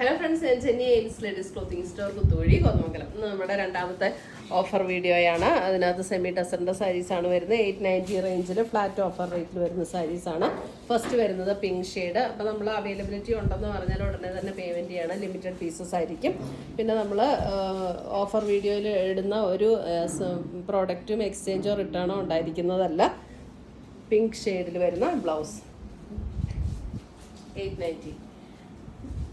Hello friends, ഞാൻ Chennai Aims ladies clothing store Kuthuvazhi Kothamangalam. ഇന്ന് നമ്മുടെ രണ്ടാമത്തെ ഓഫർ വീഡിയോയാണ്. അതിനകത്ത് സെമി ടസറിൻ്റെ സാരീസാണ് വരുന്നത്. 890 റേഞ്ചിൽ ഫ്ലാറ്റ് ഓഫർ റേറ്റിൽ വരുന്ന സാരീസാണ്. ഫസ്റ്റ് വരുന്നത് പിങ്ക് ഷെയ്ഡ്. അപ്പോൾ നമ്മൾ അവൈലബിലിറ്റി ഉണ്ടെന്ന് പറഞ്ഞാൽ ഉടനെ തന്നെ പേയ്മെൻറ്റ് ചെയ്യണം. ലിമിറ്റഡ് പീസസ് ആയിരിക്കും. പിന്നെ നമ്മൾ ഓഫർ വീഡിയോയിൽ ഇടുന്ന ഒരു പ്രോഡക്റ്റും എക്സ്ചേഞ്ചോ റിട്ടേണോ ഉണ്ടായിരിക്കുന്നതല്ല. പിങ്ക് ഷെയ്ഡിൽ വരുന്ന ബ്ലൗസ് 890.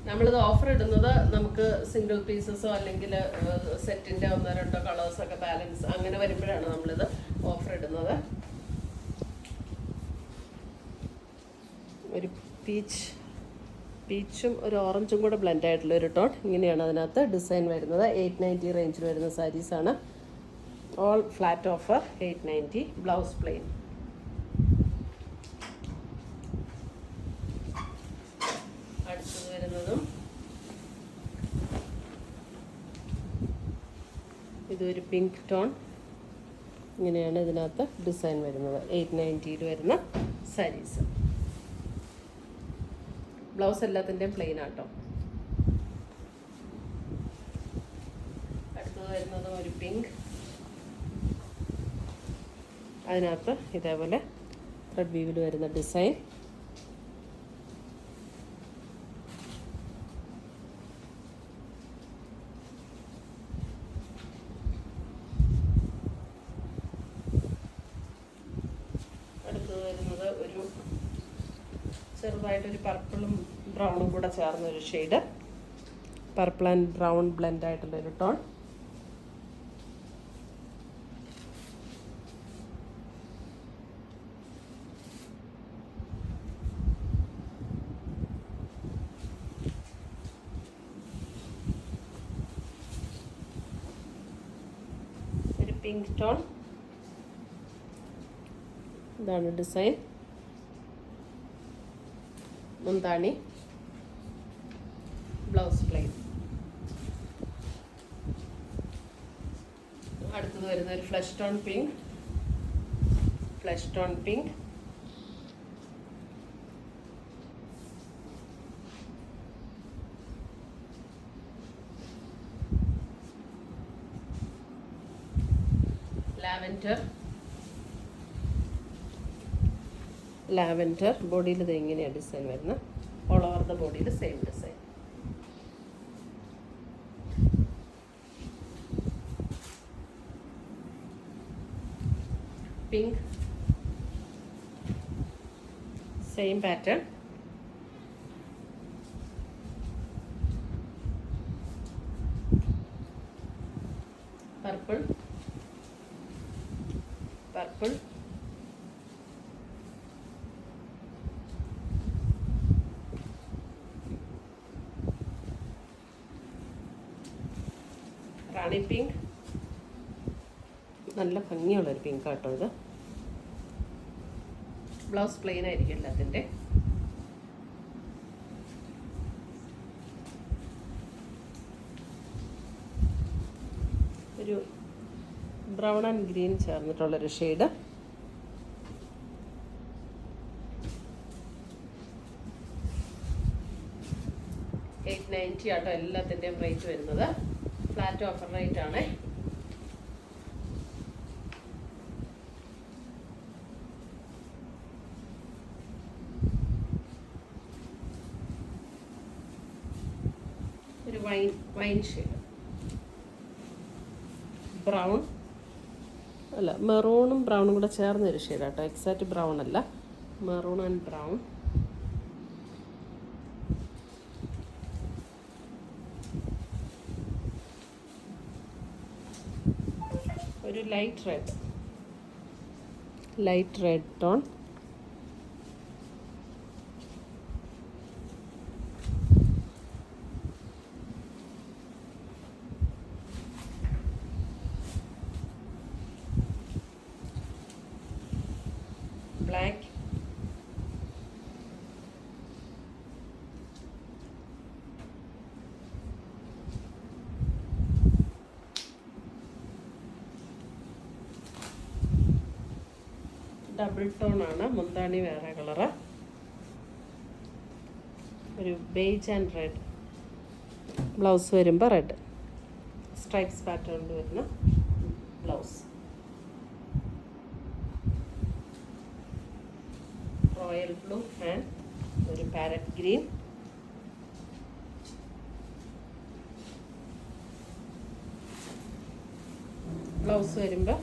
നമ്മളിത് ഓഫർ ഇടുന്നത് നമുക്ക് സിംഗിൾ പീസസോ അല്ലെങ്കിൽ സെറ്റിൻ്റെ ഒന്നോ രണ്ടോ കളേഴ്സൊക്കെ ബാലൻസ് അങ്ങനെ വരുമ്പോഴാണ് നമ്മളിത് ഓഫർ ഇടുന്നത്. ഒരു പീച്ചും ഒരു ഓറഞ്ചും കൂടെ ബ്ലെൻഡ് ആയിട്ടുള്ള ഒരു ടോൺ. ഇങ്ങനെയാണ് അതിനകത്ത് ഡിസൈൻ വരുന്നത്. 890 റേഞ്ചിൽ വരുന്ന സാരീസാണ്. All flat offer 890. Blouse plain. അടുത്തത് വരുന്നതും ഇതൊരു പിങ്ക് ടോൺ. ഇങ്ങനെയാണ് ഇതിനകത്ത് ഡിസൈൻ വരുന്നത്. 890 വരുന്ന സാരീസ്. ബ്ലൗസ് എല്ലാത്തിൻ്റെയും പ്ലെയിൻ ആട്ടോ. അടുത്തത് വരുന്നതും ഒരു പിങ്ക്. അതിനകത്ത് ഇതേപോലെ ത്രെഡ് വീവിൽ വരുന്ന ഡിസൈൻ. വരുന്നത് ഒരു ചെറുതായിട്ടൊരു പർപ്പിളും ബ്രൗണും കൂടെ ചേർന്നൊരു shade. Purple and brown blend ആയിട്ടുള്ളൊരു ടോൺ. ഒരു പിങ്ക് ടോൺ. ഇതാണ് ഡിസൈൻ. മുന്താണി. Blouse plain. അടുത്തത് വരുന്ന ഒരു ഫ്ലഷ് ടോൺ പിങ്ക്. ലാവൻഡർ. ബോഡിയിൽ ഇത് എങ്ങനെയാണ് ഡിസൈൻ വരുന്നത്. ഓൾ ഓവർ ദ ബോഡിയിൽ same design. Pink. Same pattern. Purple. റാണി പിങ്ക്. നല്ല ഭംഗിയുള്ളൊരു പിങ്ക് ആട്ടോ ഇത്. ബ്ലൗസ് പ്ലെയിൻ ആയിരിക്കും എല്ലാത്തിൻ്റെ. ഒരു ബ്രൗൺ ആൻഡ് ഗ്രീൻ ചേർന്നിട്ടുള്ളൊരു ഷെയ്ഡ്. $890 ആട്ടോ എല്ലാത്തിൻ്റെയും റേറ്റ് വരുന്നത്. ഫ്ലാറ്റ് ഓഫർ റേറ്റ് ആണ്. ഒരു വൈൻ ഷെയ്ഡ്. ബ്രൗൺ അല്ല, മെറൂണും ബ്രൗണും കൂടെ ചേർന്നൊരു ഷെയ്ഡാട്ടോ. എക്സാക്റ്റ് ബ്രൗൺ അല്ല, മെറൂൺ ആൻഡ് ബ്രൗൺ. ഒരു light red tone. Black. Double tone ആണ്. മുന്താണി വേറെ കളറ്. ഒരു ബേജ് ആൻഡ് റെഡ് ബ്ലൗസ് വരുമ്പോൾ റെഡ് സ്ട്രൈപ്സ് പാറ്റേണിൽ വരുന്ന ബ്ലൗസ്. റോയൽ ബ്ലൂ ആൻഡ് ഒരു പാരറ്റ് ഗ്രീൻ. ബ്ലൗസ് വരുമ്പോൾ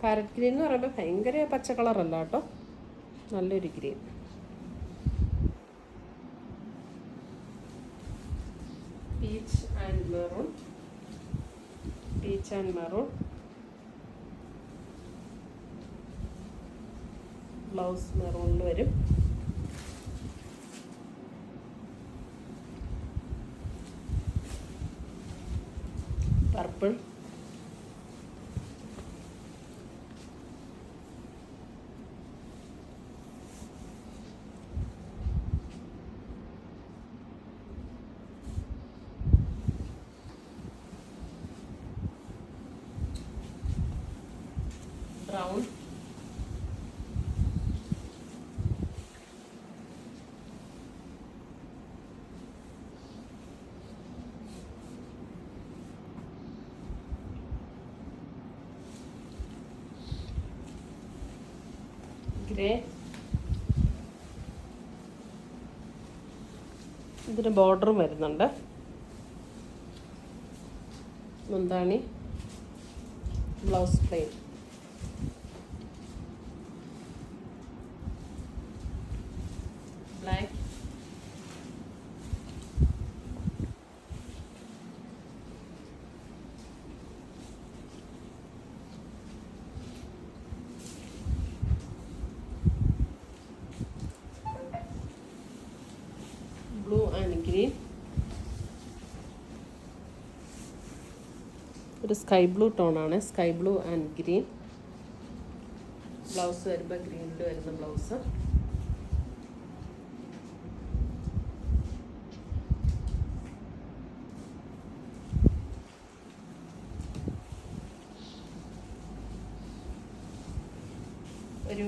പാരറ്റ് ഗ്രീൻ എന്ന് പറയുമ്പോൾ ഭയങ്കര പച്ച കളറല്ല കേട്ടോ, നല്ലൊരു green. Peach and maroon. Peach and maroon. Blouse മെറൂണിൽ വരും. പർപ്പിൾ. ബ്രൗൺ. ഗ്രേ. ഇതിന് ബോർഡറും വരുന്നുണ്ട്. മുന്താണി. Blouse plain. Black. Blue and green. ഒരു സ്കൈ ബ്ലൂ ടോണാണ്, sky blue and green. Blouse വരുമ്പോൾ ഗ്രീനിൽ വരുന്ന ബ്ലൗസ്. ഒരു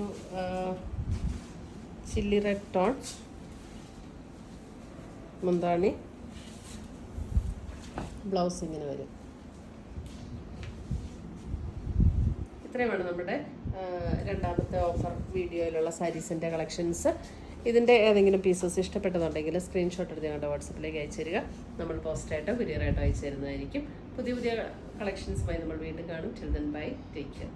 ചില്ലി റെഡ് ടോൺ. മുന്താണി. ബ്ലൗസ് ഇങ്ങനെ വരും. ഇത്രയുമാണ് നമ്മുടെ രണ്ടാമത്തെ ഓഫർ വീഡിയോയിലുള്ള സാരീസിൻ്റെ കളക്ഷൻസ്. ഇതിൻ്റെ ഏതെങ്കിലും പീസസ് ഇഷ്ടപ്പെട്ടതുണ്ടെങ്കിൽ സ്ക്രീൻഷോട്ട് എടുത്ത് ഞങ്ങളുടെ വാട്സപ്പിലേക്ക് അയച്ചു തരിക. നമ്മൾ പോസ്റ്റായിട്ടോ കൊറിയറായിട്ടോ അയച്ചു തരുന്നതായിരിക്കും. പുതിയ പുതിയ കളക്ഷൻസുമായി നമ്മൾ വീണ്ടും കാണും. Till then bye, take care.